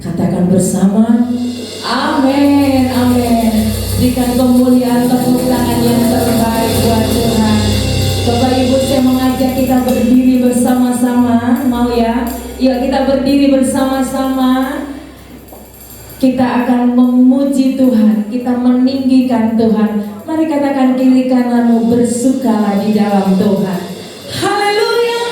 Katakan haleluya.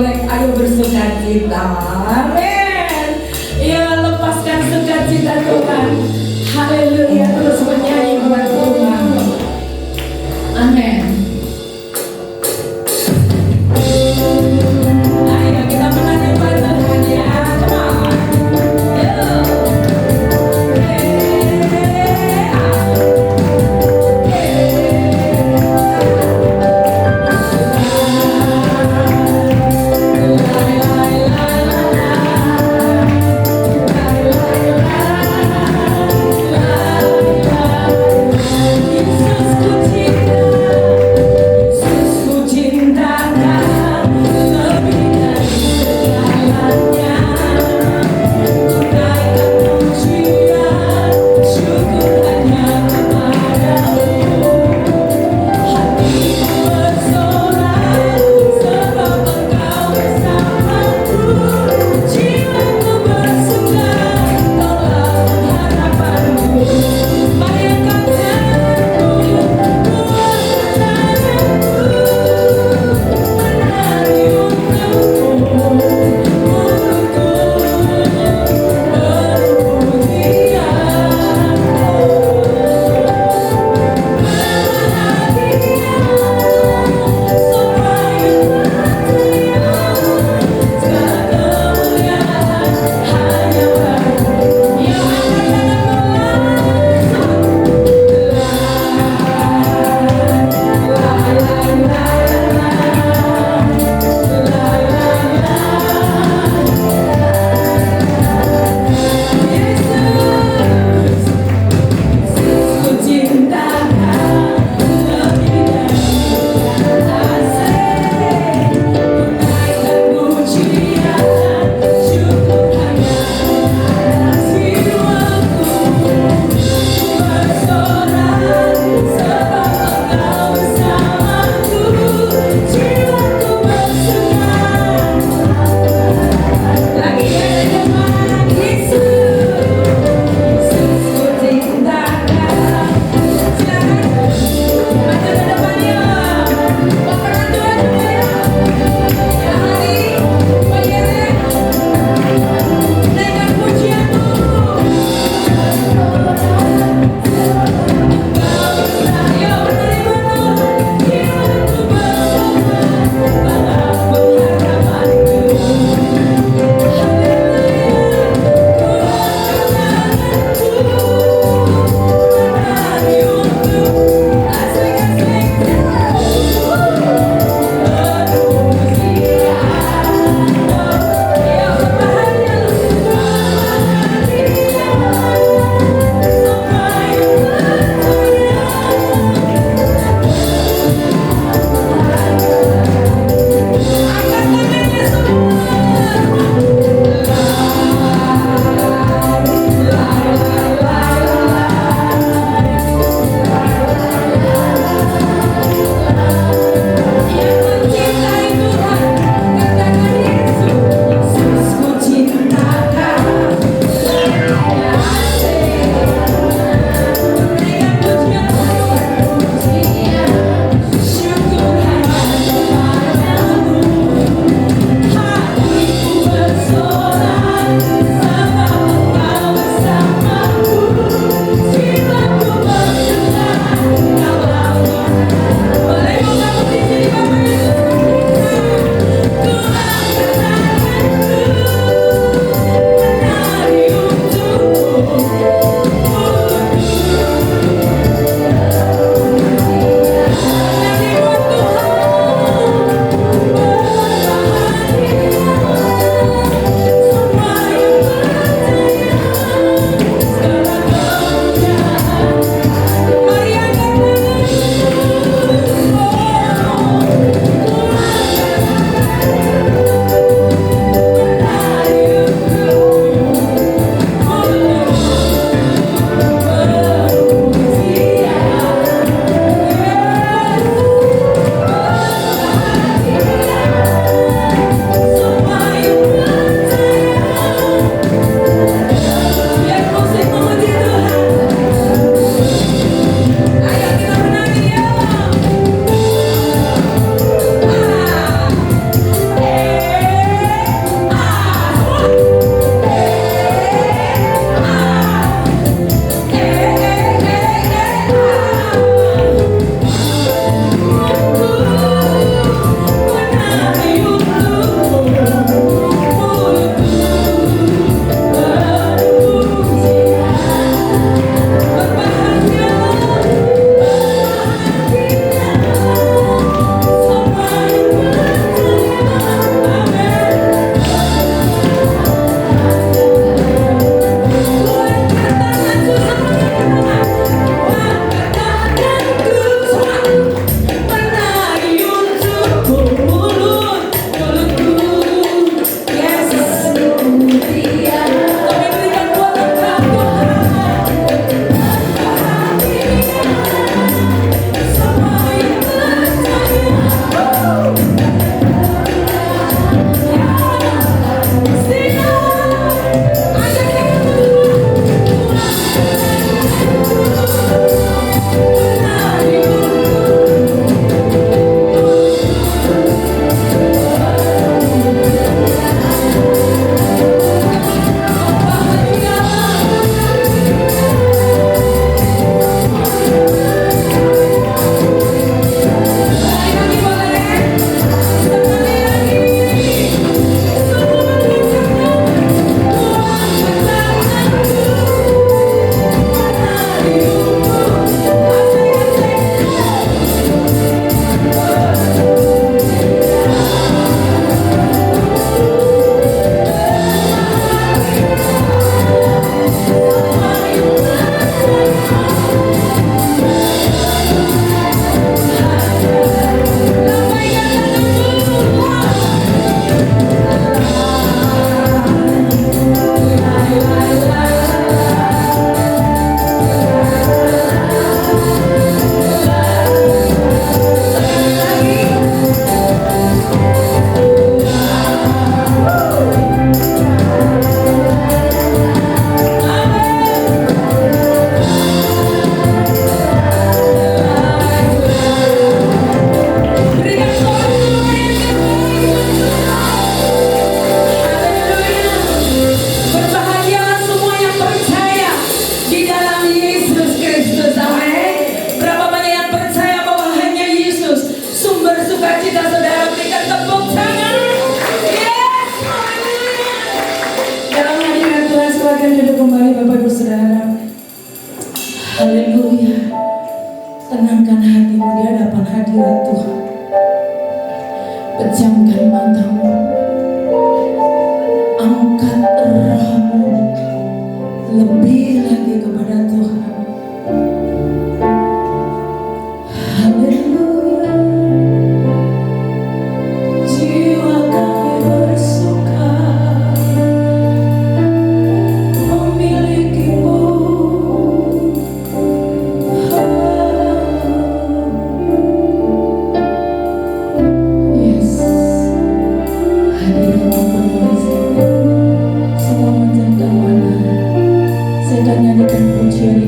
molek, ayo bersukacita. Amin. Ya, lepaskan sukacita Tuhan. Haleluya, terus menyanyi buat Tuhan. Amin. Ayo kita menyanyi buat Tuhan ya. Come on. Yo. Yesus ku cinta. hadapan hadirat Tuhan. Pejamkan matamu, angkat rohmu lebih lagi kepada Tuhan. Haleluya, jiwa kami bersuka memilikimu. Yes, hadiratmu penuh di sini. Semua menjaga mana. Saya akan nyanyikan pujian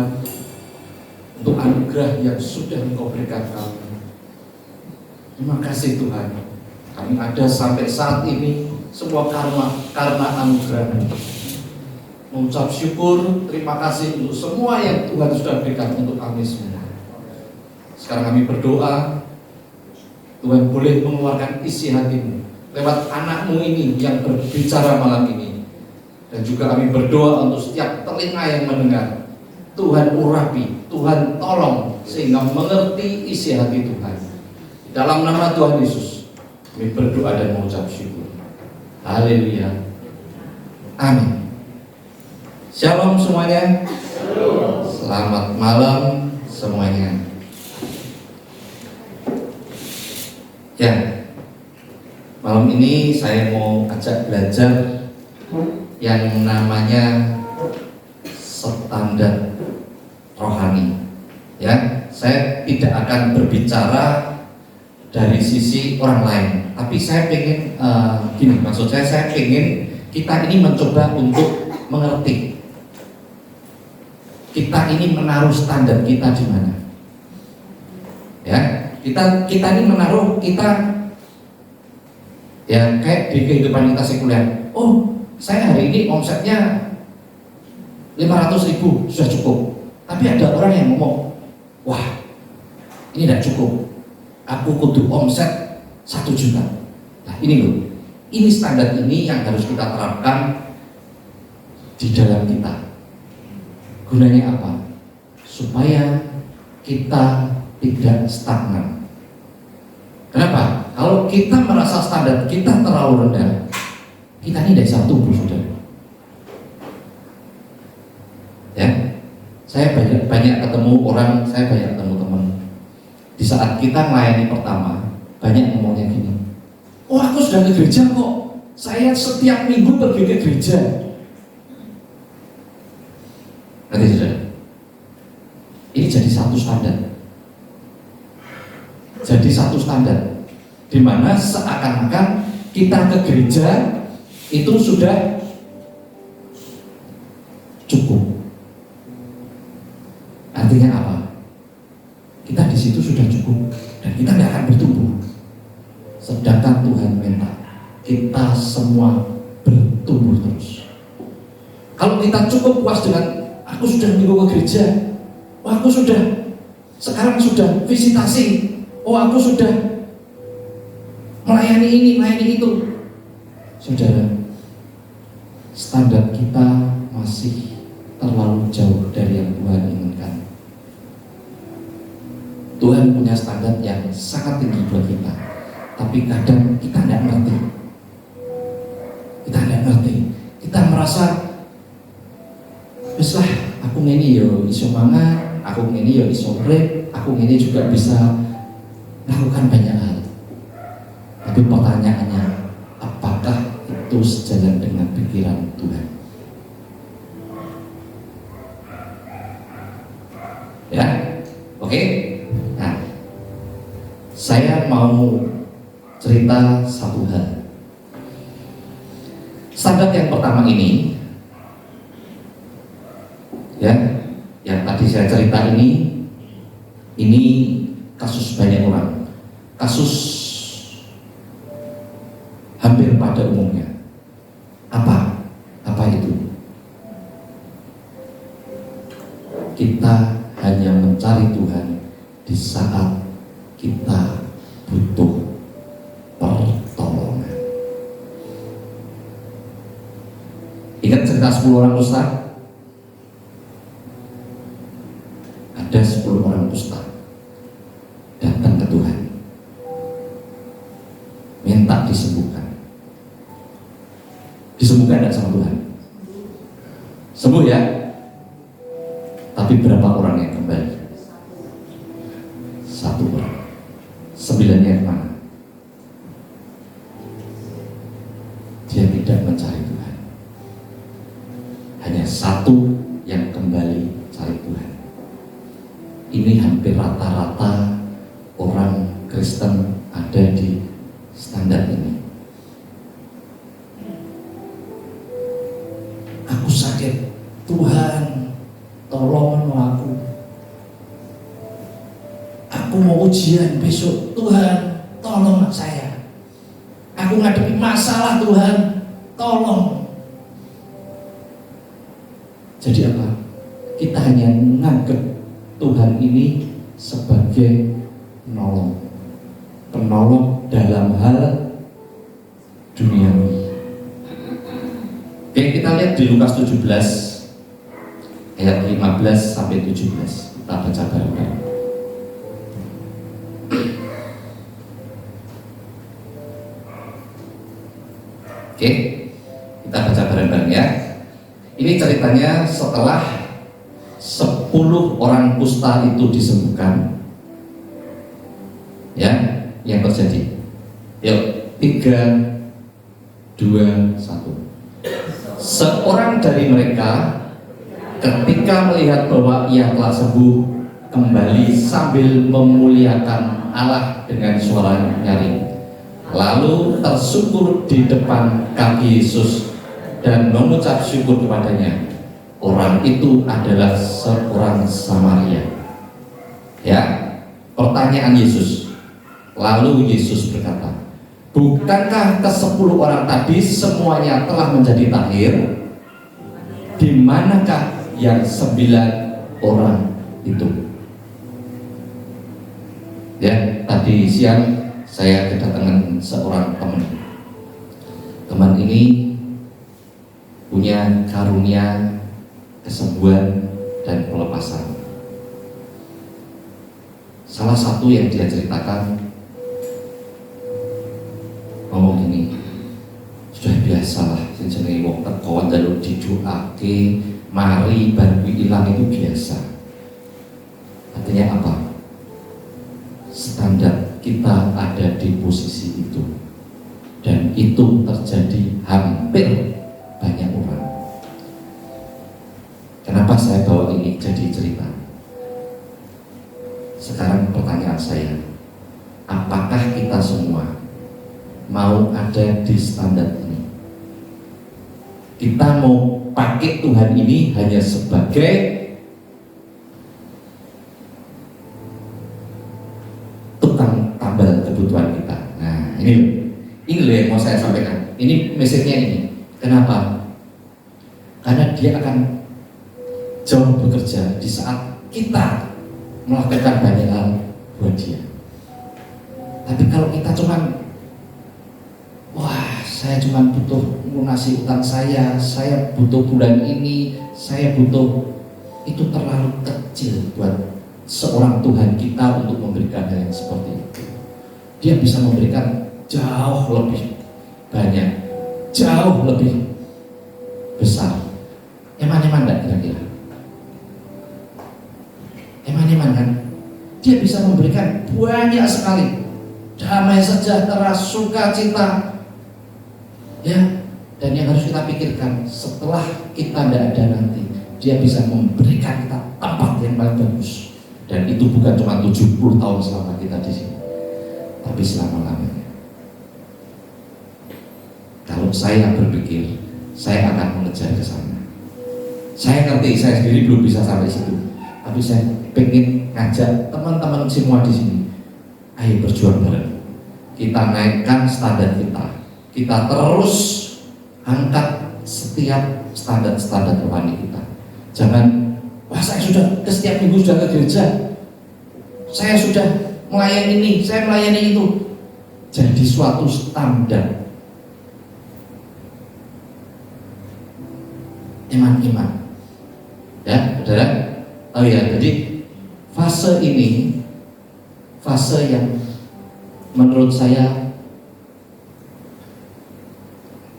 Tuhan untuk anugerah yang sudah Engkau berikan kami. Terima kasih Tuhan, kami ada sampai saat ini semua karena anugerah-Mu. Mengucap syukur, terima kasih untuk semua yang Tuhan sudah berikan untuk kami semua. Sekarang kami berdoa, Tuhan boleh mengeluarkan isi hati-Mu lewat anak-Mu ini yang berbicara malam ini. Dan juga kami berdoa untuk setiap telinga yang mendengar, Tuhan urapi, Tuhan tolong sehingga mengerti isi hati Tuhan. Dalam nama Tuhan Yesus kami berdoa dan mengucap syukur. Haleluya. Amin. Shalom semuanya. Selamat malam semuanya. Ya, malam ini saya mau ajak belajar yang namanya standar rohani. Ya, saya tidak akan berbicara dari sisi orang lain, tapi saya pengen gini, maksud saya pengen kita ini mencoba untuk mengerti kita ini menaruh standar kita di mana. Ya, kita ini menaruh kita ya kayak di kehidupan kita sekuler. Oh, saya hari ini omsetnya 500.000 sudah cukup. Tapi ada orang yang ngomong, wah ini tidak cukup, aku kudu omset 1 juta. Nah ini loh, ini standar ini yang harus kita terapkan di dalam kita. Gunanya apa? Supaya kita tidak stagnan. Kenapa? Kalau kita merasa standar kita terlalu rendah, kita ini tidak bisa tumbuh, saudara. Ya, saya banyak ketemu orang, saya banyak ketemu teman. Di saat kita melayani pertama, banyak ngomongnya gini, oh aku sudah ke gereja kok, saya setiap minggu pergi ke gereja. Nanti saudara, ini jadi satu standar. Jadi satu standar, di mana seakan-akan kita ke gereja itu sudah cukup. Artinya apa? Kita di situ sudah cukup dan kita tidak akan bertumbuh. Sedangkan Tuhan minta kita semua bertumbuh terus. Kalau kita cukup puas dengan aku sudah minggu ke gereja, oh aku sudah sekarang sudah visitasi, oh aku sudah melayani ini, melayani itu. Saudara, standar kita masih terlalu jauh dari yang Tuhan inginkan. Tuhan punya standar yang sangat tinggi buat kita, tapi kadang kita tidak ngerti. Kita merasa, wis lah, aku ngene yo iso mangan, aku ngene yo iso urip, aku ngene juga bisa melakukan banyak hal. Tapi pertanyaannya, apakah itu sejalan dengan pikiran Tuhan? Ya, oke. Nah, saya mau cerita satu hal. Standar yang pertama ini, ya, yang tadi saya cerita ini kasus banyak orang, kasus hampir pada umumnya. Apa itu? Kita hanya mencari Tuhan di saat kita butuh pertolongan. Ingat cerita 10 orang kusta? Ada 10 orang kusta datang ke Tuhan, minta disembuhkan. Disembuhkan tidak sama Tuhan? Sembuh ya? Tapi berapa orang yang kembali? 1 orang. 9-nya yang mana? Dia tidak mencari Tuhan. Hanya 1 yang kembali cari Tuhan. Ini hampir rata-rata orang Kristen ada di standar ini. Aku sakit, Tuhan tolong aku Aku mau ujian besok, Tuhan tolong saya. Aku ngadepi masalah, Tuhan tolong. Jadi apa? Kita hanya menganggap Tuhan ini sebagai penolong dalam hal duniawi. Oke, kita lihat di Lukas 17 ayat 15 sampai 17. Kita baca bareng-bareng. Oke, kita baca bareng-bareng ya. Ini ceritanya setelah 10 orang kusta itu disembuhkan. Ya, yang terjadi. Yuk, 3, 2, 1. Seorang dari mereka ketika melihat bahwa ia telah sembuh kembali sambil memuliakan Allah dengan suara nyaring, lalu tersungkur di depan kaki Yesus dan mengucap syukur kepadanya. Orang itu adalah seorang Samaria. Ya, pertanyaan Yesus. Lalu Yesus berkata, bukankah ke-10 orang tadi semuanya telah menjadi tahir? Di manakah yang 9 orang itu? Ya, tadi siang saya kedatangan seorang teman. Teman ini punya karunia kesembuhan dan pelepasan. Salah satu yang dia ceritakan ngomong gini, sudah biasalah jenenge wong teko njaluk didoake mari bantu ilang itu biasa. Artinya apa? Standar kita ada di posisi itu, dan itu terjadi hampir banyak orang. Kenapa saya bawa ini jadi cerita? Sekarang pertanyaan saya, apakah kita semua mau ada di standar ini? Kita mau pakai Tuhan ini hanya sebagai tukang tambal kebutuhan kita. Nah, ini loh yang mau saya sampaikan. Ini message-nya ini. Kenapa? Karena dia akan jauh bekerja di saat kita melakukan banyak hal buat dia. Tapi kalau kita cuman, wah, saya cuma butuh melunasi utang saya butuh bulan ini, saya butuh, itu terlalu kecil buat seorang Tuhan kita untuk memberikan hal yang seperti itu. Dia bisa memberikan jauh lebih banyak, jauh lebih besar. Eman-eman enggak kira-kira? Eman-eman kan? Dia bisa memberikan banyak sekali, damai sejahtera, sukacita. Ya, dan yang harus kita pikirkan, setelah kita tidak ada nanti, dia bisa memberikan kita tempat yang paling bagus. Dan itu bukan cuma 70 tahun selama kita di sini, tapi selama-lamanya. Kalau saya berpikir, saya akan mengejar ke sana. Saya ngerti, saya sendiri belum bisa sampai situ, tapi saya pengen ngajak teman-teman semua di sini, ayo berjuang bareng. Kita naikkan standar kita. Kita terus angkat setiap standar-standar rohani kita. Jangan, wah saya sudah ke setiap minggu sudah ke gereja, saya sudah melayani ini, saya melayani itu. Jadi suatu standar iman-iman. Ya, saudara. Oh ya, jadi fase ini, fase yang menurut saya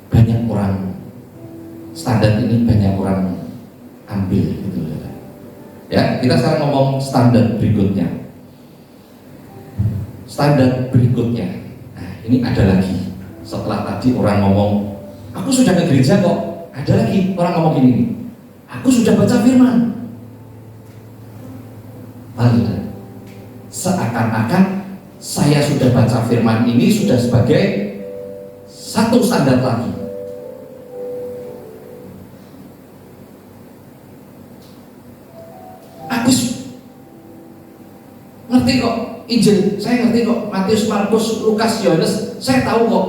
banyak orang, standar ini banyak orang ambil gitu ya. Kita sekarang ngomong standar berikutnya. Standar berikutnya, nah ini ada lagi. Setelah tadi orang ngomong, aku sudah ke gereja kok, ada lagi orang ngomong gini, aku sudah baca firman. Lalu seakan-akan saya sudah baca firman ini sudah sebagai satu standar lagi. Aku ngerti kok, Injil, saya ngerti kok, Matius, Markus, Lukas, Yohanes, saya tahu kok.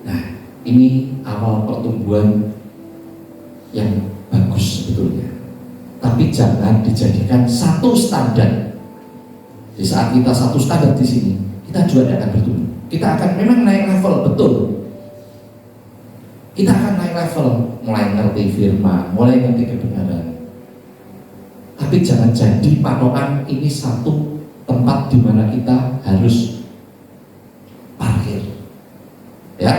Nah, ini awal pertumbuhan yang bagus sebetulnya. Tapi jangan dijadikan satu standar. Di saat kita satu standar di sini, kita juga tidak akan bertumbuh. Kita akan memang naik level, betul. Kita akan naik level, mulai ngerti firman, mulai ngerti kebenaran. Tapi jangan jadi patokan ini satu tempat di mana kita harus parkir. Ya,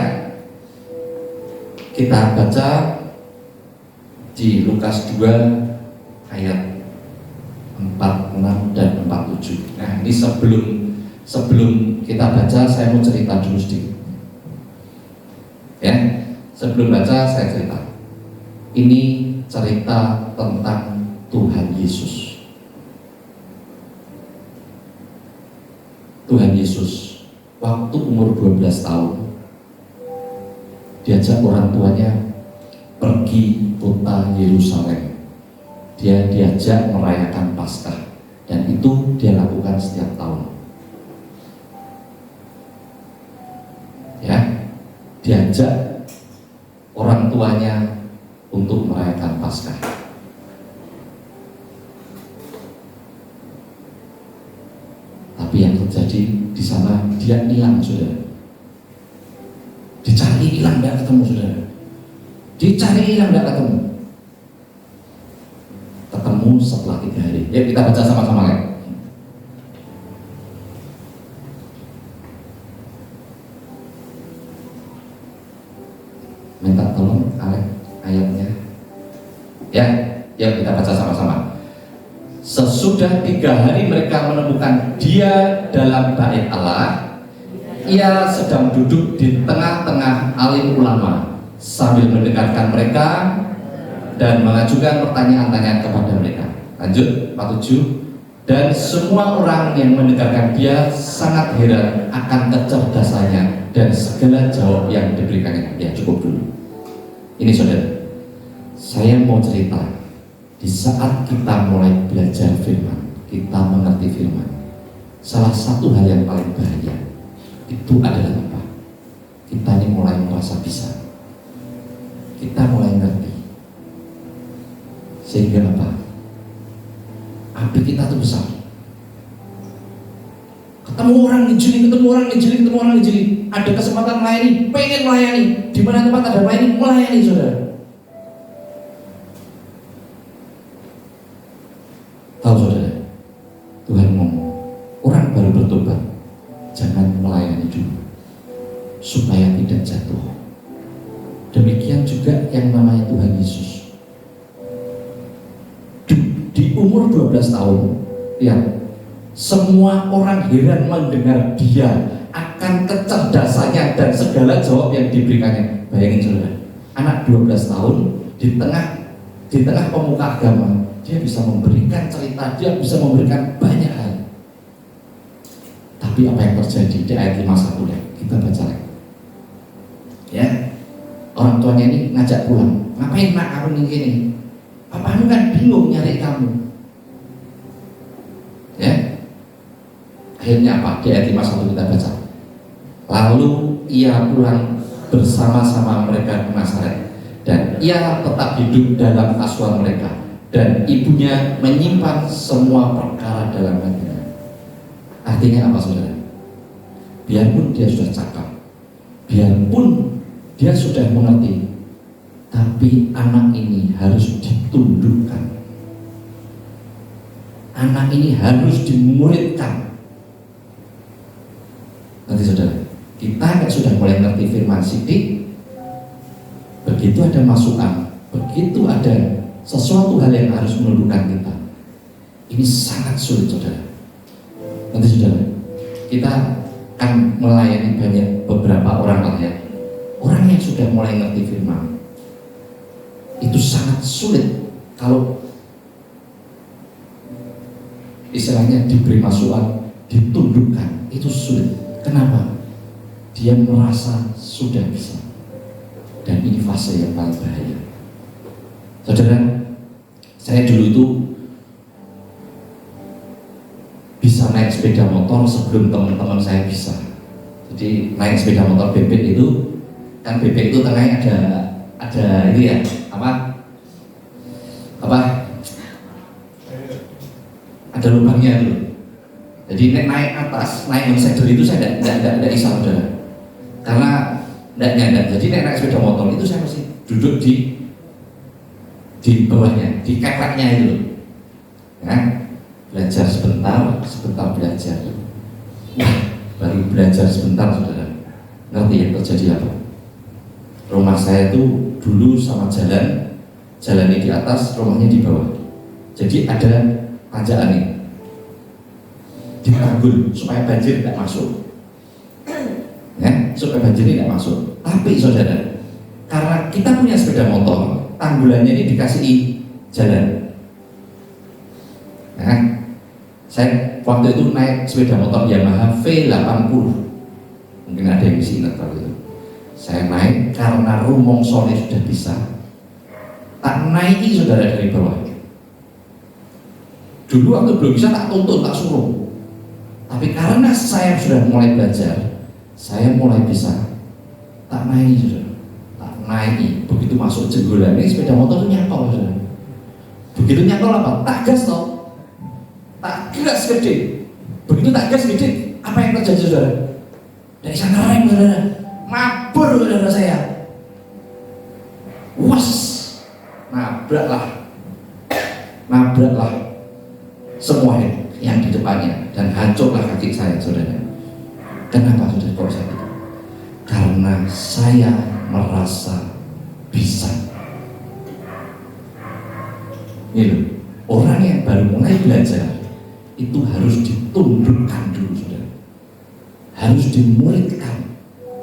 kita baca di Lukas 2 ayat 46 dan 47. Nah, ini sebelum kita baca, saya mau cerita dulu sedikit. Ya, sebelum baca saya cerita. Ini cerita tentang Tuhan Yesus. Tuhan Yesus waktu umur 12 tahun diajak orang tuanya pergi kota Yerusalem. Dia diajak merayakan Paskah, dan itu dia lakukan setiap tahun. Ya, diajak orang tuanya untuk merayakan Paskah. Tapi yang terjadi di sana, dia hilang, saudara. Dicari hilang, tidak ketemu, saudara. Dicari hilang, tidak ketemu. Ketemu setelah 3 hari. Ya, kita baca sama-sama ya. Minta tolong ayatnya. Ya, kita baca sama-sama. Sesudah 3 hari mereka menemukan dia dalam bait Allah. Ia sedang duduk di tengah-tengah alim ulama sambil mendengarkan mereka dan mengajukan pertanyaan-pertanyaan kepada mereka. Lanjut, 47. Dan semua orang yang mendengarkan dia sangat heran akan kecerdasannya dan segala jawab yang diberikannya. Ya, cukup dulu. Ini saudara, saya mau cerita. Di saat kita mulai belajar firman, kita mengerti firman, salah satu hal yang paling bahaya itu adalah apa? Kita ini mulai merasa bisa, kita mulai ngerti, sehingga apa? Api kita tuh besar. Ketemu orang ngijili, ada kesempatan melayani, pengen melayani, di mana tempat ada melayani, saudara. Tahu saudara, Tuhan ngomong, orang baru bertobat, jangan melayani dulu, supaya tidak jatuh. Demikian juga yang namanya Tuhan Yesus. Di umur 12 tahun, lihat, semua orang heran mendengar dia akan kecerdasannya dan segala jawab yang diberikannya. Bayangin saudara, anak 12 tahun di tengah pemuka agama, dia bisa memberikan cerita, dia bisa memberikan banyak hal. Tapi apa yang terjadi di ayat 51 ya? Kita baca lagi. Ya, orang tuanya ini ngajak pulang. Ngapain nak kamu ini? Papamu kan bingung nyari kamu. Ya, akhirnya apa? Di ayat 51 kita baca. Lalu ia pulang bersama-sama mereka ke Nazaret, dan ia tetap hidup dalam asuhan mereka. Dan ibunya menyimpan semua perkara dalam hatinya. Artinya apa saudara? Biarpun dia sudah cakap, biarpun dia sudah mengerti, tapi anak ini harus ditundukkan. Anak ini harus dimuridkan. Nanti saudara, kita kan sudah mulai ngerti firman sidik, begitu ada masukan, begitu ada sesuatu hal yang harus menundukkan kita, ini sangat sulit saudara. Nanti saudara, kita akan melayani beberapa orang lah ya. Orang yang sudah mulai ngerti firman, itu sangat sulit kalau istilahnya diberi masukan, ditundukkan, itu sulit. Kenapa? Dia merasa sudah bisa, dan ini fase yang paling bahaya. Saudara, saya dulu itu bisa naik sepeda motor sebelum teman-teman saya bisa. Jadi naik sepeda motor bebek itu, kan bebek itu tengahnya ada itu ya, apa ada lubangnya dulu. Jadi naik atas, naik saddle itu saya tidak bisa saudara, karena tidak nyadar. Jadi naik sepeda motor itu saya masih duduk di bawahnya, di kakaknya itu, ya. Belajar sebentar belajar. Nah, baru belajar sebentar saudara, ngerti yang terjadi apa? Rumah saya itu dulu sama jalannya di atas, rumahnya di bawah. Jadi ada tanjakan nih, ditanggul supaya banjir tidak masuk, ya, supaya banjir tidak masuk. Tapi saudara, karena kita punya sepeda motor, tanggulannya ini dikasih jalan. Nah, saya waktu itu naik sepeda motor Yamaha V80, mungkin ada yang masih ingat kalau itu. Saya naik karena rumongsone sudah bisa, tak naiki saudara dari bawah. Dulu waktu belum bisa tak tuntun, tak suruh. Tapi karena saya sudah mulai belajar, saya mulai bisa, tak naiki saudara, tak naiki. Begitu masuk jenggolan ini sepeda motor itu nyantol saudara. Begitu nyantol apa? Tak gas toh. Tak gas gede. Begitu tak gas gede, apa yang terjadi saudara? Dari sana rem saudara, mabur saudara saya. Was, nabraklah semua yang di depannya dan hancurlah kaki saya saudara. Kenapa saudara kok saya itu? Karena saya merasa bisa. Ini loh, orang yang baru mulai belajar itu harus ditundukkan dulu saudara, harus dimuridkan.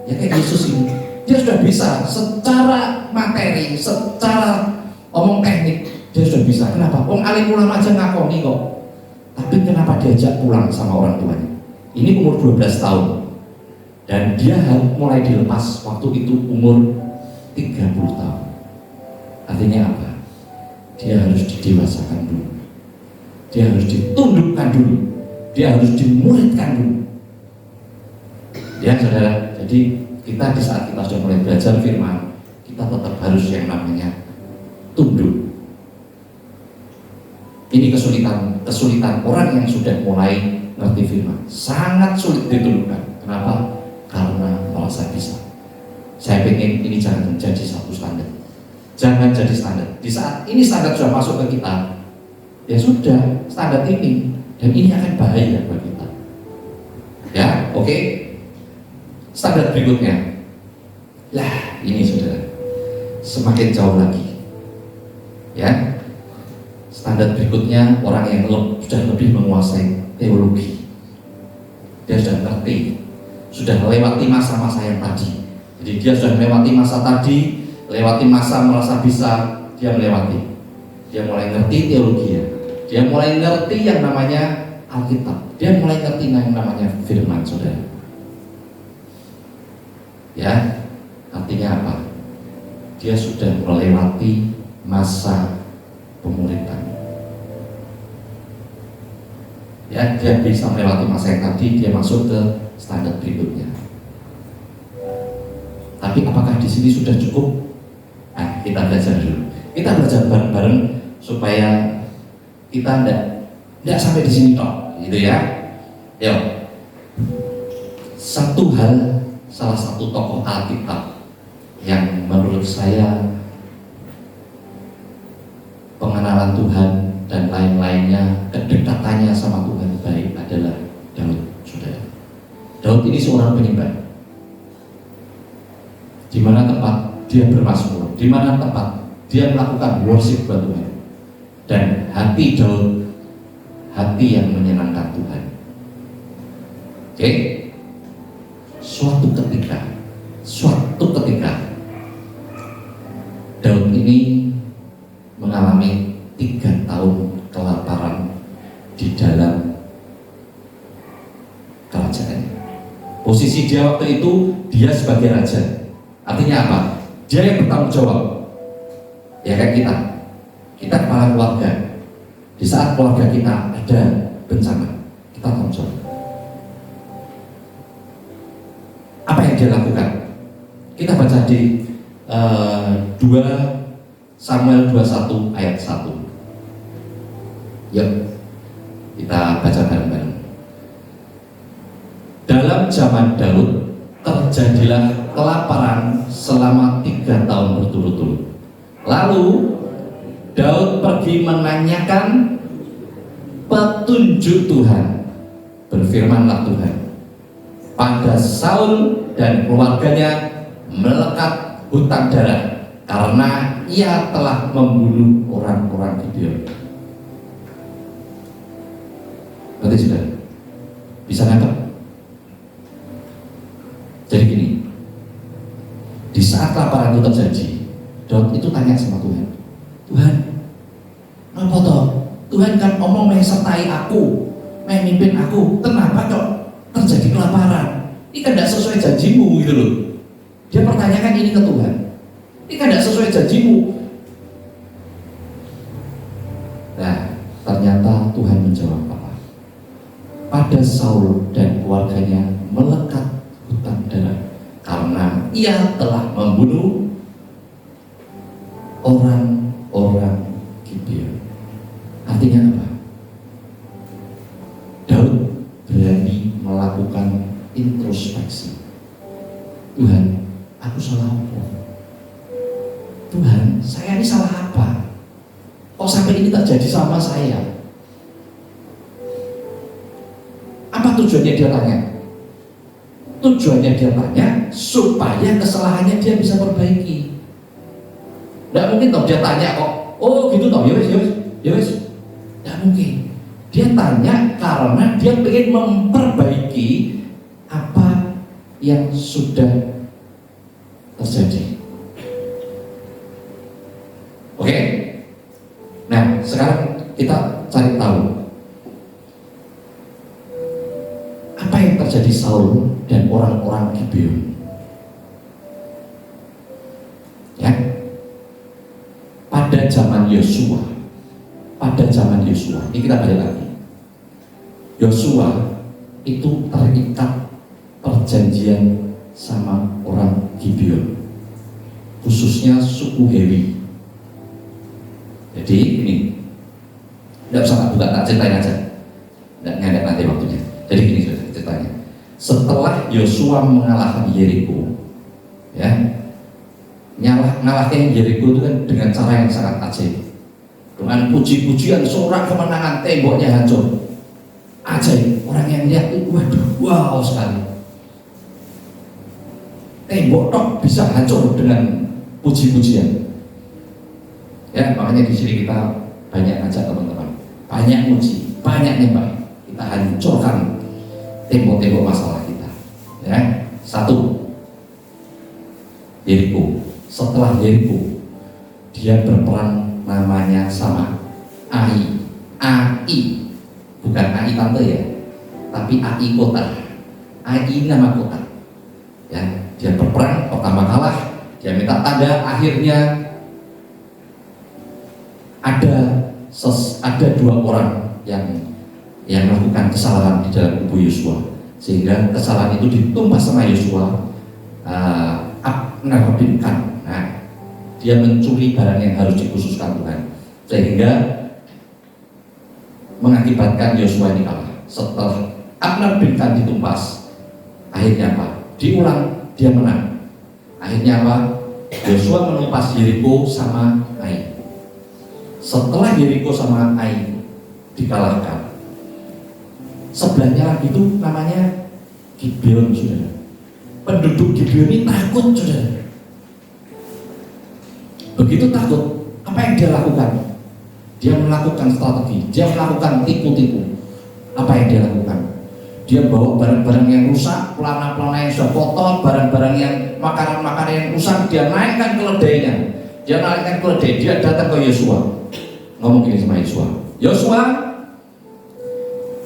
Ya kayak Yesus ini, dia sudah bisa secara materi, secara omong teknik dia sudah bisa. Kenapa? Wong alim ulama aja ngakoni kok. Tapi kenapa diajak pulang sama orang tuanya? Ini umur 12 tahun dan dia mulai dilepas waktu itu umur 30 tahun. Artinya apa? Dia harus didewasakan dulu, dia harus ditundukkan dulu, dia harus dimuridkan dulu. Ya saudara, jadi kita di saat kita sudah mulai belajar firman, kita tetap harus yang namanya tunduk. Ini kesulitan orang yang sudah mulai ngerti firman, sangat sulit ditundukkan. Kenapa? Karena merasa bisa. Saya pengen ini jangan menjadi satu standar, jangan jadi standar. Di saat ini standar sudah masuk ke kita, ya sudah standar ini, dan ini akan bahaya bagi kita. Ya, oke. Standar berikutnya, lah ini saudara, semakin jauh lagi. Ya, standar berikutnya orang yang sudah lebih menguasai teologi. Dia sudah ngerti, sudah melewati masa-masa yang tadi. Jadi dia sudah melewati masa tadi, melewati masa merasa bisa, dia melewati. Dia mulai ngerti teologi ya. Dia mulai ngerti yang namanya Alkitab. Dia mulai ngerti yang namanya firman saudara. Ya, artinya apa? Dia sudah melewati masa pemuridan. Ya, dia bisa melewati masa yang tadi, dia masuk ke standar berikutnya. Tapi apakah di sini sudah cukup? Nah, kita belajar dulu. Kita belajar bareng-bareng supaya kita tidak sampai di sini toh, gitu ya. Yuk. Satu hal, salah satu tokoh Alkitab yang menurut saya pengenalan Tuhan dan lain-lainnya, kedekatannya sama Tuhan baik adalah Daud, saudara. Daud ini seorang penyembah. Di mana tempat dia bermazmur, di mana tempat dia melakukan worship buat Tuhan. Dan hati Daud, hati yang menyenangkan Tuhan. Oke? Suatu ketika Daud ini mengalami 3 tahun kelaparan di dalam kerajaan. Posisi dia waktu itu, dia sebagai raja. Artinya apa? Dia yang bertanggung jawab. Ya kayak kita kepala keluarga. Di saat keluarga kita ada bencana, Kita tonjol. Apa yang dia lakukan? Kita baca di 2 Samuel 21 ayat 1. Yuk, kita baca bareng-bareng. Dalam zaman Daud terjadilah kelaparan selama 3 tahun berturut-turut. Lalu Daud pergi menanyakan petunjuk Tuhan. Berfirmanlah Tuhan, pada Saul dan keluarganya melekat hutang darah karena ia telah membunuh orang-orang Gibeon. Berarti sudah bisa nangkep? Jadi gini, di saat kelaparan itu terjadi, Daud itu tanya sama Tuhan, Tuhan, apa toh? Tuhan kan omong menyertai aku, memimpin aku, kenapa kok terjadi kelaparan? Ini kan tidak sesuai janjimu gitu loh. Dia pertanyakan ini ke Tuhan. Ini kan tidak sesuai janjimu. Nah, ternyata Tuhan menjawab apa? Pada Saul dan keluarganya melekat hutang darah karena ia telah membunuh orang-orang Gibeon. Artinya apa? Daud berani melakukan introspeksi. Tuhan, aku salah apa? Tuhan, saya ini salah apa? Kok sampai ini terjadi sama saya? Apa tujuannya dia tanya? Tujuannya dia tanya supaya kesalahannya dia bisa perbaiki. Tidak mungkin toh dia tanya kok, oh gitu toh, ya wes. Tidak mungkin. Dia tanya karena dia ingin memperbaiki apa yang sudah terjadi. Oke. Nah, sekarang kita cari tahu apa yang terjadi Saul dan orang-orang Gibeon. Ya. Pada zaman Yosua, ini kita balik lagi. Yosua itu terikat perjanjian sama orang Gibeon, khususnya suku Hewi. Jadi ini tidak usah buka, tak ceritain aja, tidak ngadap nanti waktunya. Jadi gini ceritanya. Setelah Yosua mengalahkan Yeriko, ya, ngalahkan Yeriko itu kan dengan cara yang sangat ajaib, dengan puji-pujian, sorak kemenangan, temboknya hancur. Ajaib, orang yang lihat itu waduh, wow sekali. Tembok tok bisa hancur dengan puji-pujian. Ya, makanya di sini kita banyak ngajak teman-teman, banyak muji, banyak nembak. Kita hancurkan tembok-tembok masalah kita. Ya, 1. Yeriko. Setelah Yeriko, dia berperang namanya sama Ai, bukan Ai tante ya, tapi Ai kota. Ai nama kota. Ya, dia berperang, pertama kalah, dia minta tanda, akhirnya ada 2 orang yang melakukan kesalahan di dalam tubuh Yosua, sehingga kesalahan itu ditumpas sama Yosua. Abner bin Kan, nah, dia mencuri barang yang harus dikhususkan Tuhan, sehingga mengakibatkan Yosua ini kalah. Setelah Abner bin Kan ditumpas, akhirnya apa? Diulang, dia menang. Akhirnya apa? Yosua menumpas Yeriko sama Ai. Setelah Yeriko sama Ai dikalahkan, sebelahnya lagi itu namanya Gibeon, saudara. Penduduk Gibeon ini takut, saudara. Begitu takut, apa yang dia lakukan? Dia melakukan strategi, dia melakukan tipu-tipu. Apa yang dia lakukan? Dia bawa barang-barang yang rusak, pelana-pelana yang sudah kotor, barang-barang yang makanan-makanan yang rusak, dia naikkan keledainya. Dia datang ke Yosua, ngomong gini sama Yosua, Yosua,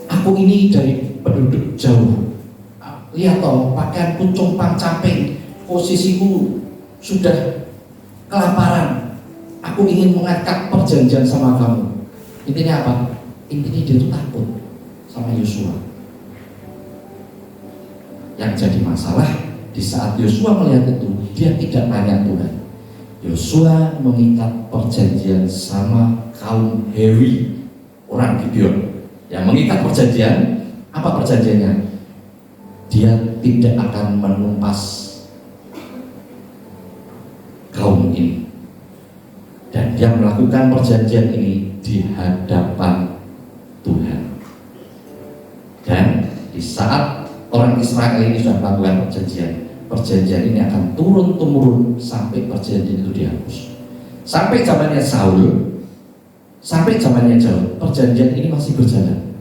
aku ini dari penduduk jauh. Lihat toh, pakaianku compang-camping, posisiku sudah kelaparan. Aku ingin mengikat perjanjian sama kamu. Intinya apa? Intinya dia itu takut sama Yosua. Yang jadi masalah di saat Yosua melihat itu, dia tidak tanya Tuhan. Yosua mengikat perjanjian sama kaum Hewi, orang Gibeon. Yang mengikat perjanjian, apa perjanjiannya? Dia tidak akan menumpas kaum ini. Dan dia melakukan perjanjian ini di hadapan Tuhan. Dan di saat orang Israel ini sudah melakukan perjanjian ini akan turun-temurun sampai perjanjian itu dihapus. Sampai zamannya Saul, sampai zamannya Daud, perjanjian ini masih berjalan.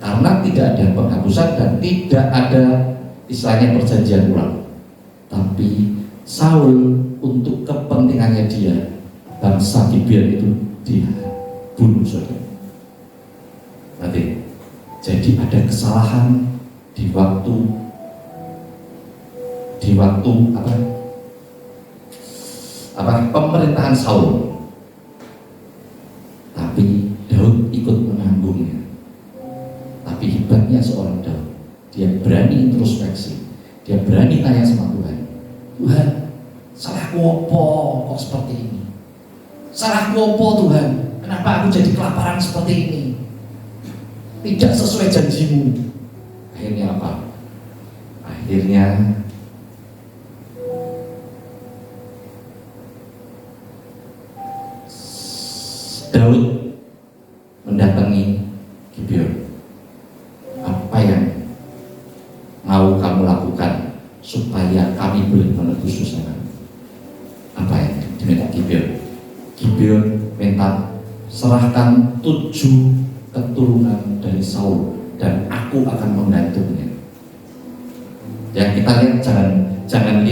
Karena tidak ada penghapusan dan tidak ada istilahnya perjanjian ulang. Tapi Saul untuk kepentingannya dia, bangsa Gibeon itu dibunuh, saudara. Nanti, jadi ada kesalahan di waktu pemerintahan Saul, tapi Daud ikut menanggungnya. Tapi hebatnya seorang Daud, dia berani introspeksi, dia berani tanya sama Tuhan, Tuhan, salahku apa kok seperti ini? Salahku apa Tuhan? Kenapa aku jadi kelaparan seperti ini? Tidak sesuai janjimu. Akhirnya apa? Akhirnya Daud mendatangi Gibeon. Apa yang mau kamu lakukan supaya kami boleh menebus dosa kami? Apa yang diminta Gibeon? Gibeon minta serahkan 7 keturunan dari Saul dan aku akan membantunya. Ya, kita lihat, jangan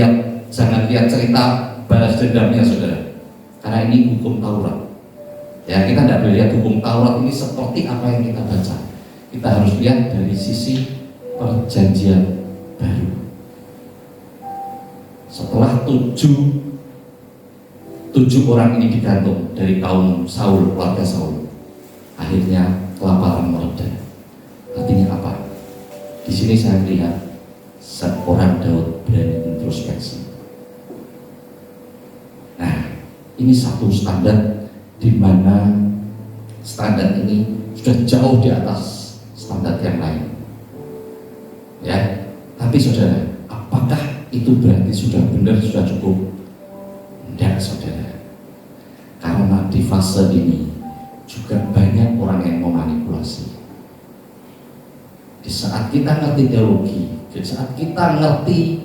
lihat cerita balas dendamnya, saudara. Karena ini hukum Taurat. Ya, kita tidak boleh lihat hukum Taurat ini seperti apa yang kita baca. Kita harus lihat dari sisi perjanjian baru. Setelah 7 orang ini digantung dari kaum Saul, keluarga Saul, akhirnya kelaparan mereda. Artinya apa? Di sini saya melihat seorang Daud berani introspeksi. Nah, ini satu standar di mana standar ini sudah jauh di atas standar yang lain. Ya, tapi saudara, apakah itu berarti sudah benar, sudah cukup? Tidak, saudara. Karena di fase ini juga banyak orang yang memanipulasi. Di saat kita ngerti teologi, di saat kita ngerti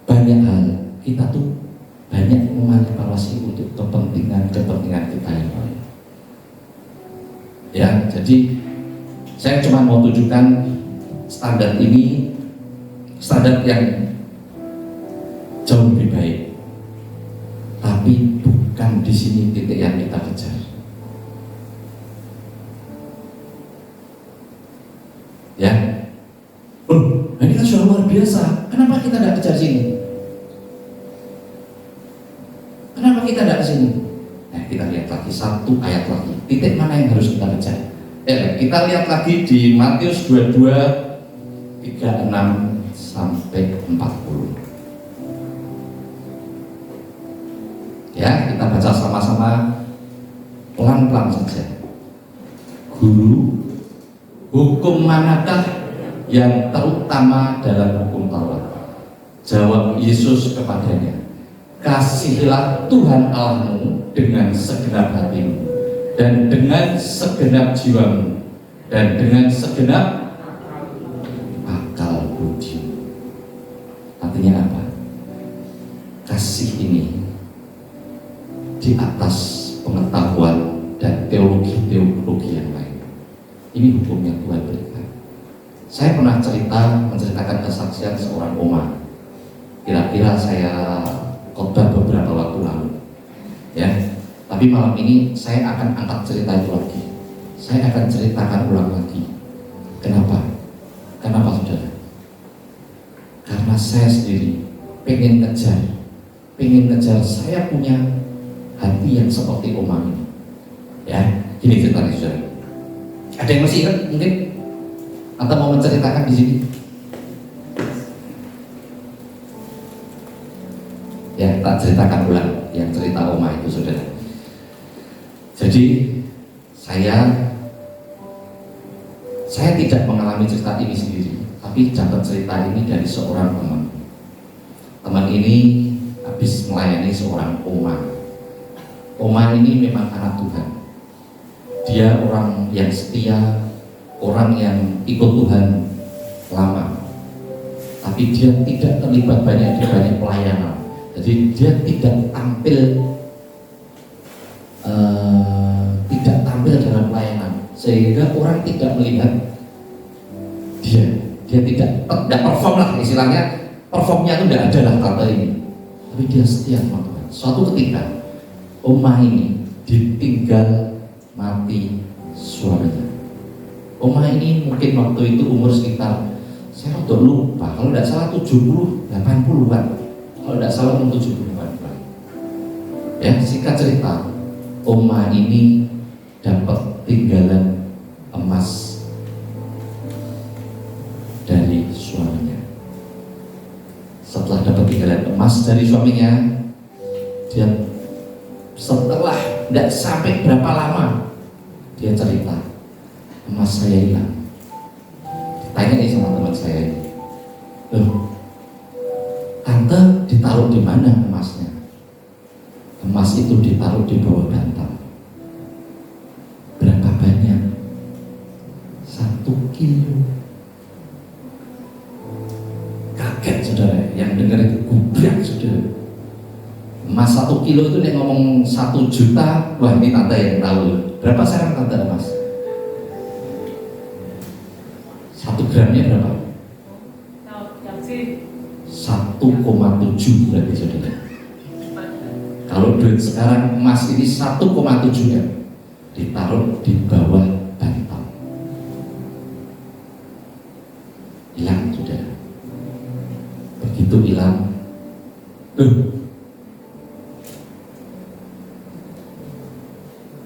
banyak hal, kita tuh banyak memanipulasi untuk kepentingan kita yang lain. Ya, jadi saya cuma mau tunjukkan standar ini, standar yang jauh lebih baik. Tapi bukan di sini titik yang kita kejar. Ya, ini kan sudah luar biasa. Kenapa kita tidak kejar sini? Kenapa kita tidak ke sini? Nah, kita lihat lagi satu ayat lagi. Titik mana yang harus kita kejar? Kita lihat lagi di Matius 22 36 sampai 40. Ya, kita baca sama-sama pelan-pelan saja. Guru, hukum manakah yang terutama dalam hukum Taurat? Jawab Yesus kepadanya, kasihilah Tuhan Allahmu dengan segenap hatimu, dan dengan segenap jiwamu, dan dengan segenap akal budimu. Artinya apa? Kasih ini di atas pengetahuan dan teologi yang lain. Ini hukum yang Tuhan berikan. Saya pernah menceritakan kesaksian seorang oma. Kira-kira saya khotbah beberapa waktu lalu. Ya, tapi malam ini saya akan angkat cerita itu lagi. Saya akan ceritakan ulang lagi. Kenapa? Kenapa, saudara? Karena saya sendiri pengen ngejar. Saya punya hati yang seperti oma ini. Ya, gini ceritanya, saudara. Ada yang masih ingat mungkin? Atau mau menceritakan di sini? Ya, tak ceritakan ulang yang cerita Oma itu, saudara. Jadi saya tidak mengalami cerita ini sendiri, tapi dapat cerita ini dari seorang teman. Teman ini habis melayani seorang Oma. Oma ini memang anak Tuhan. Dia orang yang setia, orang yang ikut Tuhan lama. Tapi dia tidak terlibat banyak di banyak pelayanan. Jadi dia tidak tampil dalam pelayanan, sehingga orang tidak melihat dia tidak perform lah, istilahnya performnya itu tidak ada lah kata ini. Tapi dia setia sama Tuhan. Suatu ketika Oma ini ditinggal mati suaminya. Oma ini mungkin waktu itu umur sekitar, saya udah lupa, kalau tidak salah 70, 80-an, kalau tidak salah umur 70-an. Ya, singkat cerita, Oma ini dapat tinggalan emas dari suaminya. Setelah dapat tinggalan emas dari suaminya, dia setelah tidak sampai berapa lama, dia cerita, emas saya hilang. Tanya nih sama teman saya ini, loh, tante ditaruh di mana emasnya? Emas itu ditaruh di bawah bantal. Berapa banyak? 1 kilo. Kaget saudara, yang dengar itu gubrak saudara. Emas 1 kilo itu nih ngomong 1 juta, wah ini tante yang tahu. Berapa sekarang tante emas? 1 gramnya berapa? 1,7 berarti saudara. Kalau duit sekarang emas ini 1,7 ya, ditaruh di bawah bantal. Hilang saudara. Begitu hilang,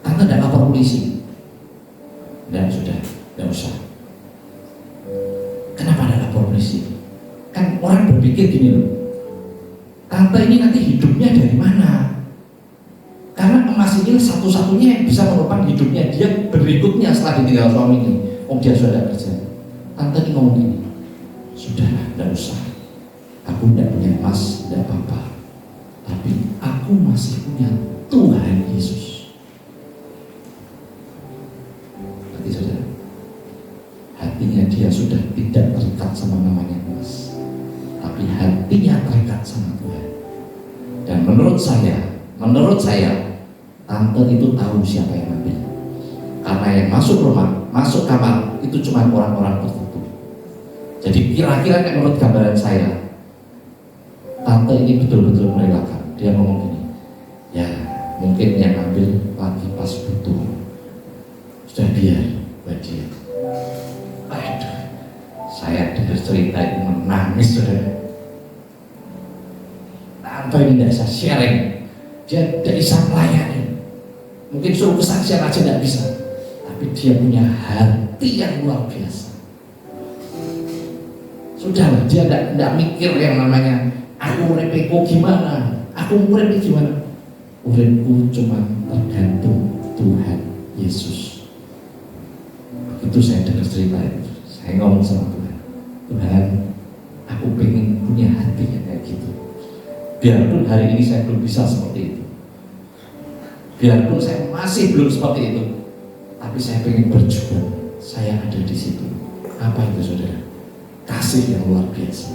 tante tidak lapor polisi? Dan sudah, tidak usah. Kenapa tidak lapor polisi? Kan orang berpikir gini loh, tante ini nanti hidupnya dari mana? Karena emas ini satu-satunya yang bisa menopang hidupnya dia berikutnya setelah ditinggal suaminya. Dia sudah ada kerja. Tante ini ngomong gini, sudahlah, tidak usah. Aku tidak punya emas, tidak apa-apa. Tapi aku masih punya Tuhan Yesus. Berarti saudara, hatinya dia sudah tidak terikat sama namanya emas, tapi hatinya terikat sama Tuhan. Dan menurut saya, tante itu tahu siapa yang ambil. Karena yang masuk rumah, masuk kamar itu cuma orang-orang tertentu. Jadi kira-kira menurut gambaran saya, tante ini betul-betul merelakan. Dia ngomong gini, ya mungkin yang ambil lagi pas butuh, sudah biar buat dia. Aduh, saya dengar cerita itu menangis saudara. Tante ini tidak bisa sharing, dia tidak bisa melayani. Mungkin suruh kesaksian aja tidak bisa, tapi dia punya hati yang luar biasa. Sudahlah, dia tidak mikir yang namanya aku uripku gimana, aku uripku gimana. Uripku cuma tergantung Tuhan Yesus. Begitu saya dengar cerita itu, saya ngomong sama Tuhan, Tuhan, aku pengen punya hati yang kayak gitu. Biarpun hari ini saya belum bisa seperti itu, biarpun saya masih belum seperti itu, tapi saya pengen berjuang. Saya ada di situ. Apa itu saudara? Kasih yang luar biasa.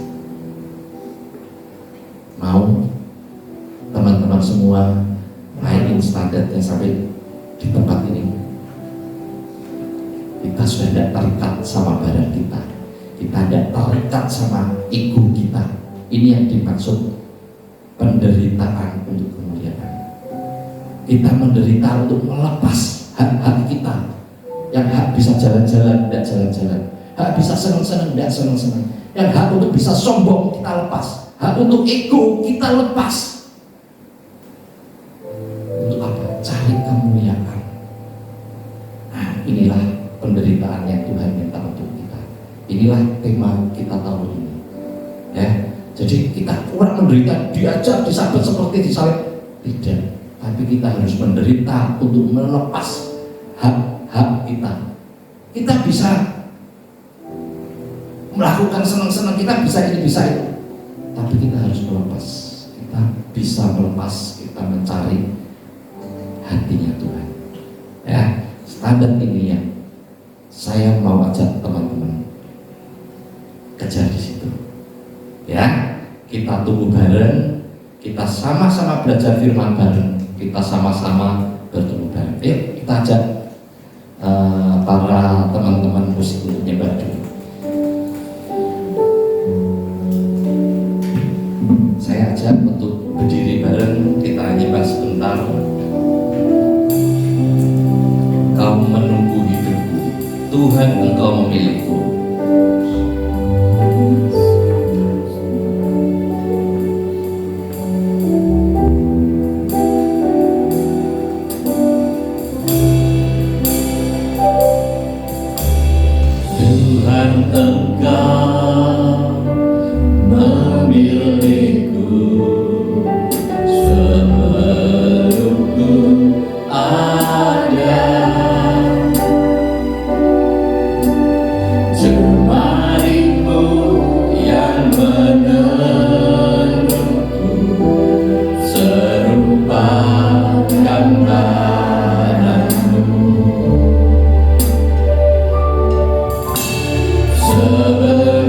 Mau teman-teman semua naikin standarnya sampai di tempat ini. Kita sudah tidak terikat sama badan kita, kita tidak terikat sama ego kita. Ini yang dimaksud penderitaan untuk kemuliaan. Kita menderita untuk melepas hak-hak kita. Yang hak bisa jalan-jalan, tidak jalan-jalan. Hak bisa senang-senang, tidak senang-senang. Yang hak untuk bisa sombong, kita lepas. Hak untuk ego, kita lepas. Untuk apa? Cari kemuliaan. Nah, inilah penderitaan yang Tuhan minta untuk kita. Inilah tema kita tahun ini. Ya, jadi kita kurang menderita diajak disabet seperti disalib, tidak. Tapi kita harus menderita untuk melepas hak-hak kita. Kita bisa melakukan senang-senang, kita bisa ini bisa itu, tapi kita harus melepas. Kita bisa melepas, kita mencari hatinya Tuhan. Ya, standar ini ya. Saya mau ajak teman-teman kejar di situ. Ya, kita tunggu bareng, kita sama-sama belajar firman bareng, kita sama-sama bertemu bareng. Kita ajak para teman-teman musik untuk nyembah dulu. Saya ajak untuk berdiri bareng, kita nyembah sebentar. Kau menunggu hidupku, Tuhan Engkau memilihku. Tuhan Engkau memilihku sebelumku ada. Jemarimu yang menentuku serupa gambaranmu. Sebelum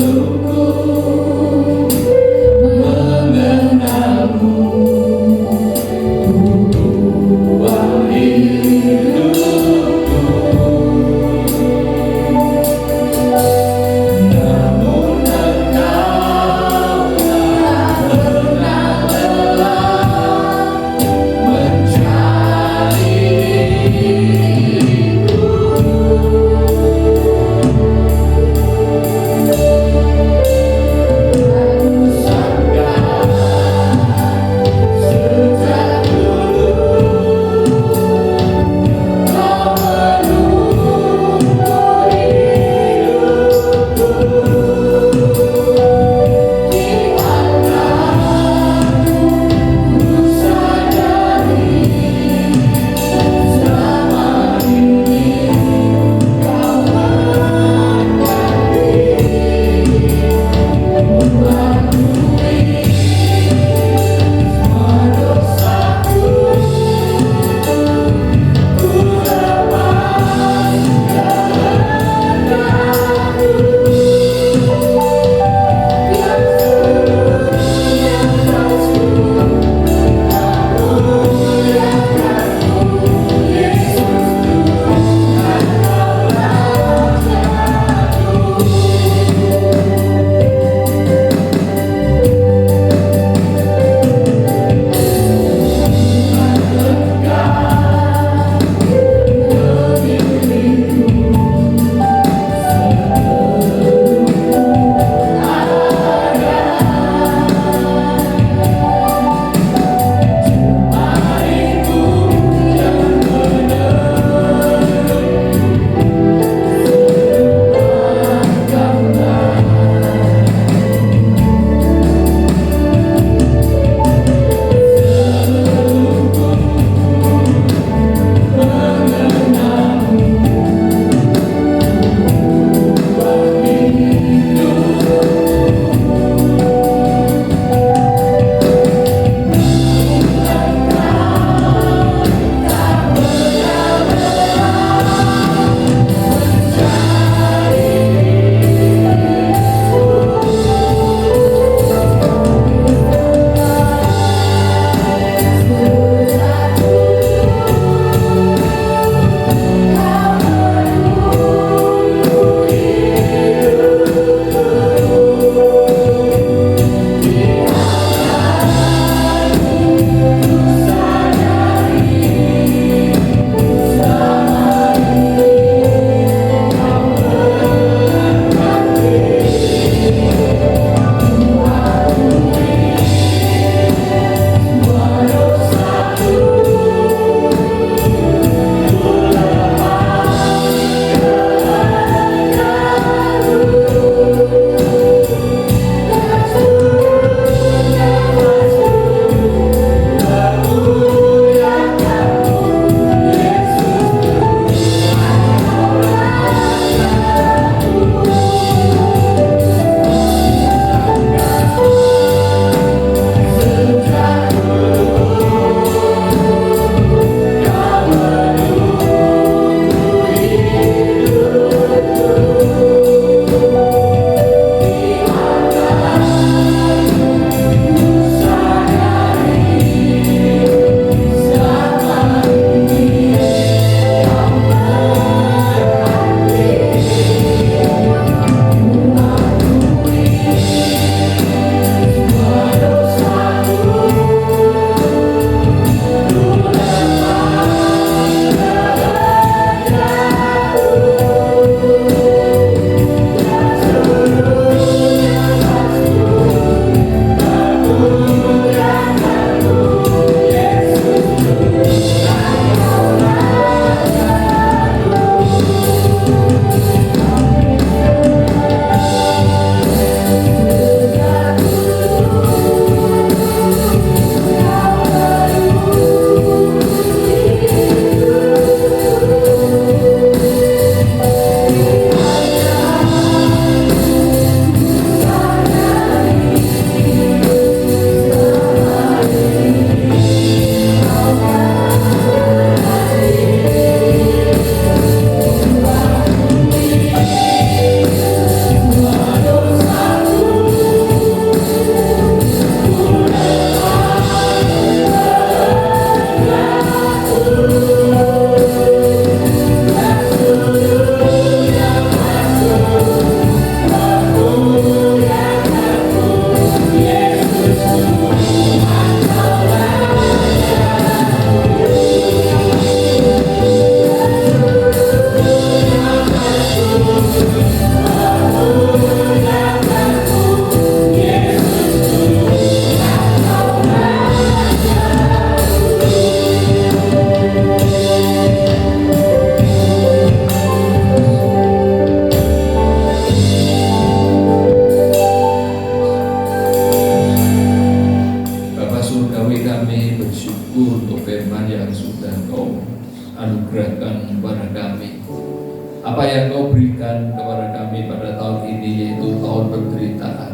apa yang Kau berikan kepada kami pada tahun ini, yaitu tahun penderitaan.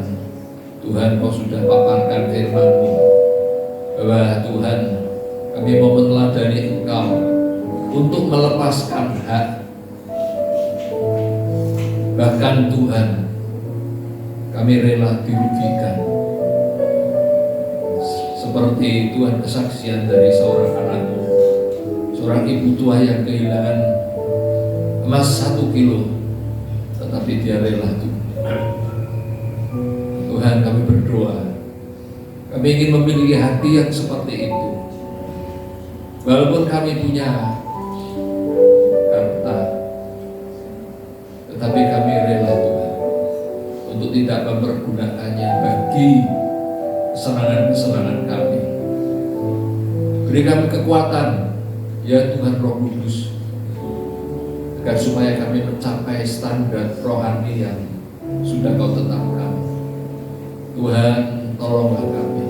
Tuhan, Kau sudah paparkan firman-Mu bahwa Tuhan, kami mau meneladani Engkau untuk melepaskan hak. Bahkan Tuhan, kami rela dirugikan. Seperti Tuhan kesaksian dari seorang anakmu, seorang ibu tua yang kehilangan emas 1 kilo, tetapi dia rela Tuhan, kami berdoa, kami ingin memiliki hati yang seperti itu. Walaupun kami punya harta, tetapi kami rela Tuhan untuk tidak mempergunakannya bagi kesenangan-kesenangan kami. Beri kami kekuatan, ya Tuhan Roh Kudus, agar supaya kami mencapai standar rohani yang sudah Kau tetapkan. Tuhan, tolonglah kami.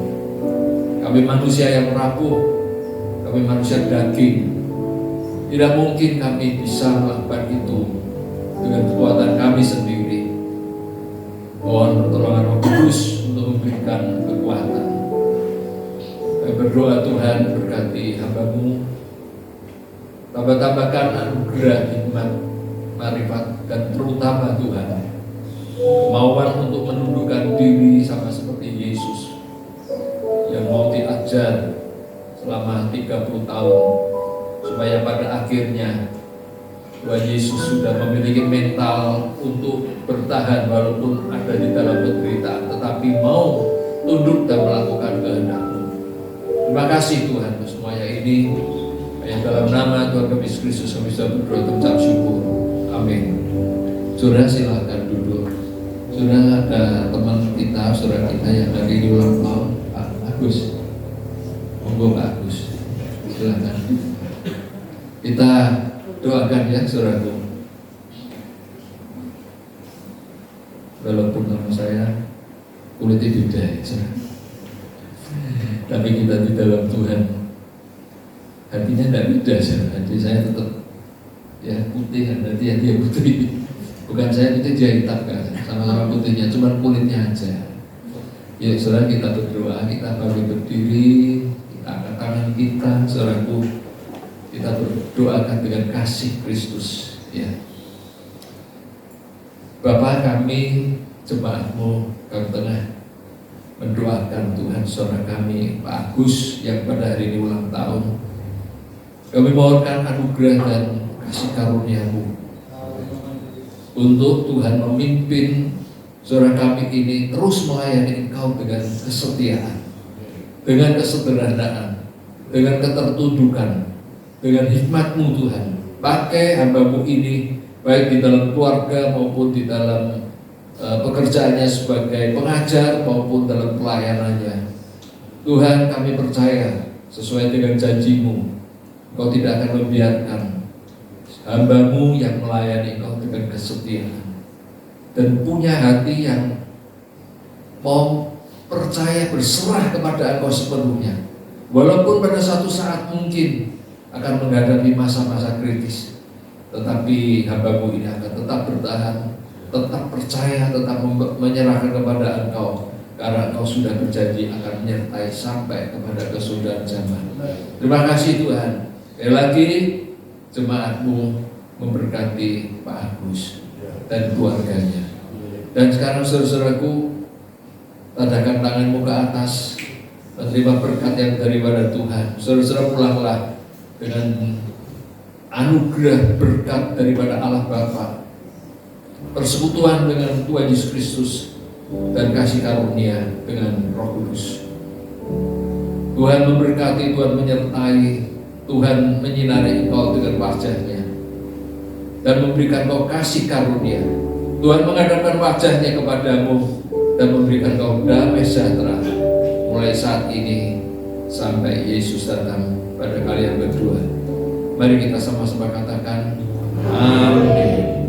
Kami manusia yang rapuh, kami manusia daging. Tidak mungkin kami bisa melakukan itu dengan kekuatan kami sendiri. Mohon pertolongan Roh Kudus untuk memberikan kekuatan. Kami berdoa Tuhan, berkati hamba-Mu, tambah-tambahkan anugerah, hikmat, marifat, dan terutama Tuhan, kemauan untuk menundukkan diri sama seperti Yesus yang mau diajar selama 30 tahun, supaya pada akhirnya Tuhan Yesus sudah memiliki mental untuk bertahan walaupun ada di dalam penderitaan, tetapi mau tunduk dan melakukan kehendak-Mu. Terima kasih Tuhan untuk semuanya ini. Yang dalam nama Tuhan kami Yesus Kristus kami sudah berdoa dan mengucap syukur. Amin. Saudara silakan duduk. Saudara, ada teman kita, saudara kita yang hari ini ulang tahun, Pak Agus. Monggo Pak Agus, silakan. Kita doakan ya saudaraku. Walaupun nama saya kulitnya beda ya saudara, tapi kita di dalam Tuhan hatinya tidak beda saudara. Hati saya tetap ya putih, hati dia putih. Bukan saya putih dia hitam kan, sama-sama putihnya, cuma kulitnya aja. Ya saudara, kita berdoa, kita bagi berdiri, kita angkat tangan kita, saudaraku. Kita berdoakan dengan kasih Kristus ya. Bapa kami, jemaat-Mu, kami tengah mendoakan Tuhan saudara kami Pak Agus yang pada hari ini ulang tahun. Kami mohonkan anugerah dan kasih karunia-Mu untuk Tuhan memimpin saudara kami ini terus melayani Engkau dengan kesetiaan, dengan kesederhanaan, dengan ketertundukan, dengan hikmat-Mu Tuhan. Pakai hamba-Mu ini baik di dalam keluarga maupun di dalam pekerjaannya sebagai pengajar maupun dalam pelayanannya. Tuhan, kami percaya sesuai dengan janji-Mu, Kau tidak akan membiarkan hamba-Mu yang melayani Kau dengan kesetiaan dan punya hati yang mau percaya berserah kepada Engkau sepenuhnya, walaupun pada satu saat mungkin akan menghadapi masa-masa kritis, tetapi hamba-Mu ini akan tetap bertahan, tetap percaya, tetap menyerahkan kepada Engkau, karena Engkau sudah berjanji akan menyertai sampai kepada kesudahan zaman. Terima kasih Tuhan. Sekali lagi jemaat-Mu memberkati Pak Agus dan keluarganya. Dan sekarang saudara-saudaraku, tadakan tangan-Mu ke atas, menerima berkat yang daripada Tuhan. Saudara-saudara, pulanglah dengan anugerah berkat daripada Allah Bapa, persekutuan dengan Tuhan Yesus Kristus, dan kasih karunia dengan Roh Kudus. Tuhan memberkati, Tuhan menyertai, Tuhan menyinari engkau dengan wajah-Nya dan memberikan engkau kasih karunia. Tuhan menghadapkan wajah-Nya kepadamu dan memberikan engkau damai sejahtera mulai saat ini sampai Yesus datang pada kali yang kedua. Mari kita sama-sama katakan amin.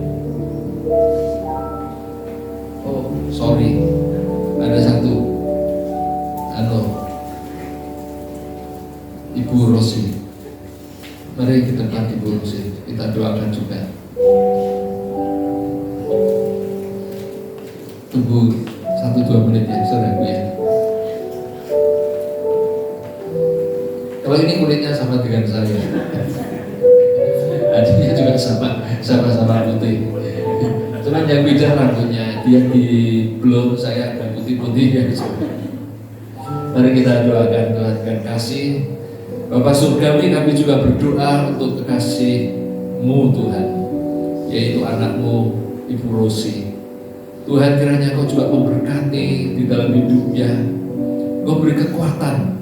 Oh, sorry, ada satu Ibu Rosi. Mari ke depan Ibu Rosi, kita doakan juga. Tunggu 1-2 menit ya saudaraku ya. Kalau ini kulitnya sama dengan saya, adiknya juga sama putih. Cuman yang beda rambutnya, dia di blond, saya ada putih-putih ya. Mari kita doakan Tuhan dengan kasih. Bapak Surgawi, kami juga berdoa untuk kekasih-Mu Tuhan, yaitu anakmu Ibu Rosi. Tuhan, kiranya Kau juga memberkati di dalam hidupnya, Kau beri kekuatan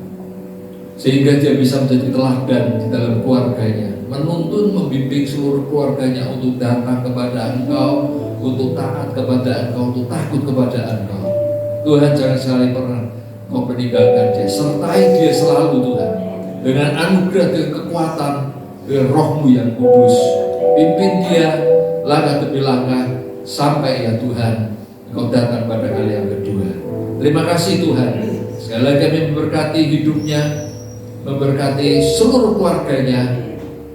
sehingga dia bisa menjadi teladan di dalam keluarganya, menuntun, membimbing seluruh keluarganya untuk datang kepada Engkau, untuk taat kepada Engkau, untuk takut kepada Engkau. Tuhan, jangan sekali pernah Kau meninggalkan dia, sertai dia selalu Tuhan, dengan anugerah, dengan kekuatan, dengan Roh-Mu yang kudus. Pimpin dia langkah demi langkah sampai ya Tuhan Engkau datang pada kali yang kedua. Terima kasih Tuhan. Sekali lagi kami memberkati hidupnya, memberkati seluruh keluarganya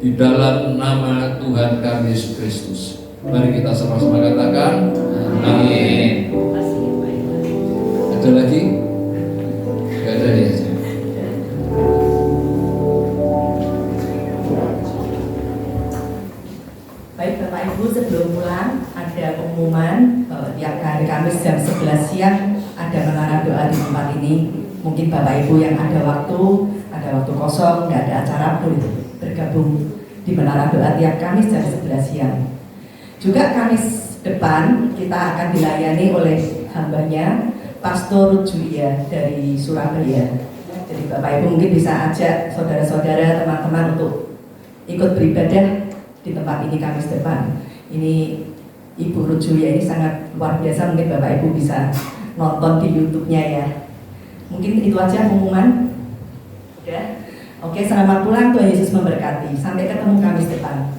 di dalam nama Tuhan kami Yesus Kristus. Mari kita sama-sama katakan amin. Ada lagi? Gak ada ya. Baik Bapak Ibu, sebelum pulang ada pengumuman tiap hari Kamis jam 11 siang ada menara doa di tempat ini. Mungkin Bapak Ibu yang ada waktu kosong, nggak ada acara, boleh bergabung di menara doa tiap Kamis jam 11 siang. Juga Kamis depan kita akan dilayani oleh hambanya Pastor Ruth Julia dari Surabaya. Jadi Bapak Ibu mungkin bisa ajak saudara-saudara, teman-teman untuk ikut beribadah di tempat ini Kamis depan. Ini Ibu Ruth Julia ini sangat luar biasa, mungkin Bapak Ibu bisa nonton di YouTube-nya ya. Mungkin itu aja pengumuman. Udah. Oke, selamat pulang, Tuhan Yesus memberkati. Sampai ketemu Kamis depan.